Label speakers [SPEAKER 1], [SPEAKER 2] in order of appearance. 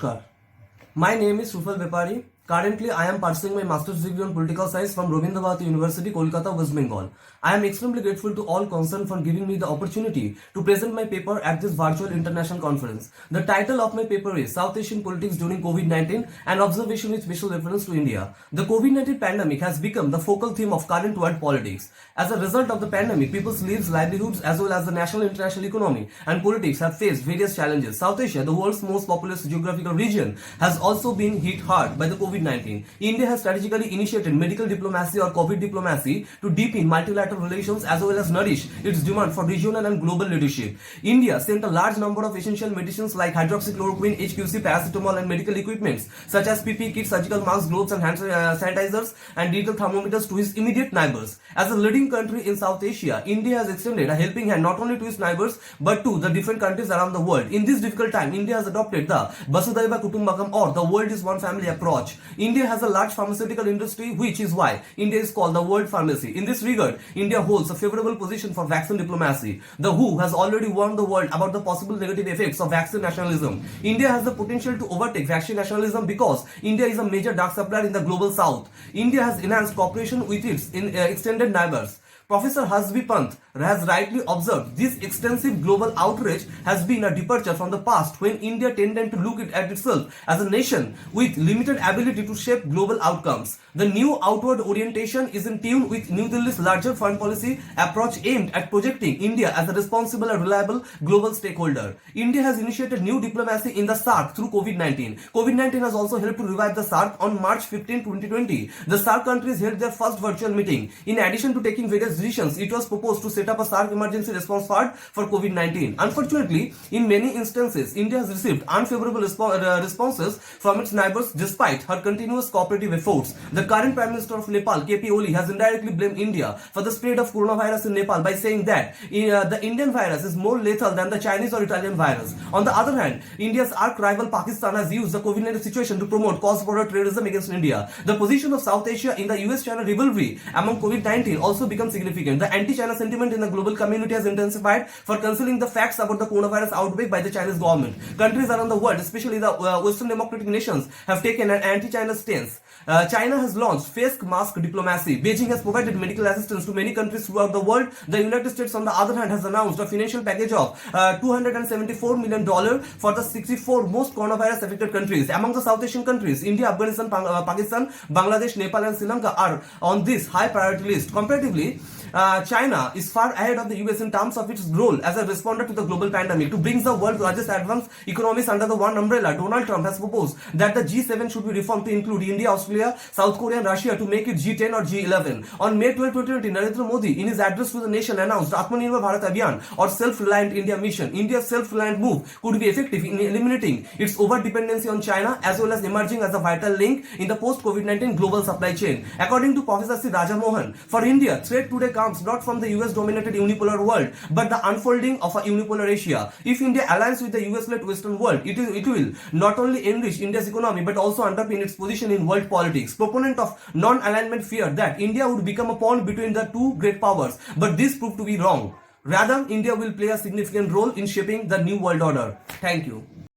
[SPEAKER 1] Namaskar. My name is Sufal Vepari. Currently, I am pursuing my master's degree on political science from Rabindra Bharati University, Kolkata, West Bengal. I am extremely grateful to all concerned for giving me the opportunity to present my paper at this virtual international conference. The title of my paper is South Asian Politics During COVID-19 and Observation with Special Reference to India. The COVID-19 pandemic has become the focal theme of current world politics. As a result of the pandemic, people's lives, livelihoods, as well as the national and international economy and politics have faced various challenges. South Asia, the world's most populous geographical region, has also been hit hard by the COVID-19. India has strategically initiated medical diplomacy or COVID diplomacy to deepen multilateral relations as well as nourish its demand for regional and global leadership. India sent a large number of essential medicines like hydroxychloroquine, HQC, paracetamol and medical equipments such as PPE kits, surgical masks, gloves and hand sanitizers and digital thermometers to its immediate neighbors. As a leading country in South Asia, India has extended a helping hand not only to its neighbors but to the different countries around the world. In this difficult time, India has adopted the Vasudhaiva Kutumbakam or the world is one family approach. India has a large pharmaceutical industry, which is why India is called the world pharmacy. In this regard, India holds a favorable position for vaccine diplomacy. The WHO has already warned the world about the possible negative effects of vaccine nationalism. India has the potential to overtake vaccine nationalism because India is a major drug supplier in the global south. India has enhanced cooperation with its extended neighbors. Professor Hasbi Pant has rightly observed this extensive global outrage has been a departure from the past when India tended to look at itself as a nation with limited ability to shape global outcomes. The new outward orientation is in tune with New Delhi's larger foreign policy approach aimed at projecting India as a responsible and reliable global stakeholder. India has initiated new diplomacy in the SAARC through COVID-19. COVID-19 has also helped to revive the SAARC. On March 15, 2020, the SAARC countries held their first virtual meeting. In addition to taking various decisions, it was proposed to set up a SAARC emergency response fund for COVID-19. Unfortunately, in many instances, India has received unfavorable responses from its neighbors despite her continuous cooperative efforts. The current Prime Minister of Nepal, KP Oli, has indirectly blamed India for the spread of coronavirus in Nepal by saying that the Indian virus is more lethal than the Chinese or Italian virus. On the other hand, India's arch rival Pakistan has used the COVID-19 situation to promote cross-border terrorism against India. The position of South Asia in the US-China rivalry among COVID-19 also becomes significant. The anti-China sentiment in the global community has intensified for concealing the facts about the coronavirus outbreak by the Chinese government. Countries around the world, especially the Western democratic nations, have taken an anti-China stance. China has launched face mask diplomacy. Beijing has provided medical assistance to many countries throughout the world. The United States, on the other hand, has announced a financial package of $274 million for the 64 most coronavirus affected countries. Among the South Asian countries, India, Afghanistan, Pakistan, Bangladesh, Nepal and Sri Lanka are on this high priority list. Comparatively, China is far ahead of the US in terms of its role as a responder to the global pandemic. To bring the world's largest advanced economies under the one umbrella, Donald Trump has proposed that the G7 should be reformed to include India, Australia, South Korea and Russia to make it G10 or G11. On May 12, 2020, Narendra Modi, in his address to the nation, announced Atmanirbhar Bharat Abhiyan or Self-Reliant India Mission. India's self-reliant move could be effective in eliminating its over-dependency on China as well as emerging as a vital link in the post-COVID-19 global supply chain. According to Professor C. Raja Mohan, for India, threat today comes not from the US-dominated unipolar world, but the unfolding of a unipolar Asia. If India aligns with the US-led Western world, it will not only enrich India's economy but also underpin its position in world politics. Proponent of non-alignment fear that India would become a pawn between the two great powers, but this proved to be wrong. Rather, India will play a significant role in shaping the new world order. Thank you.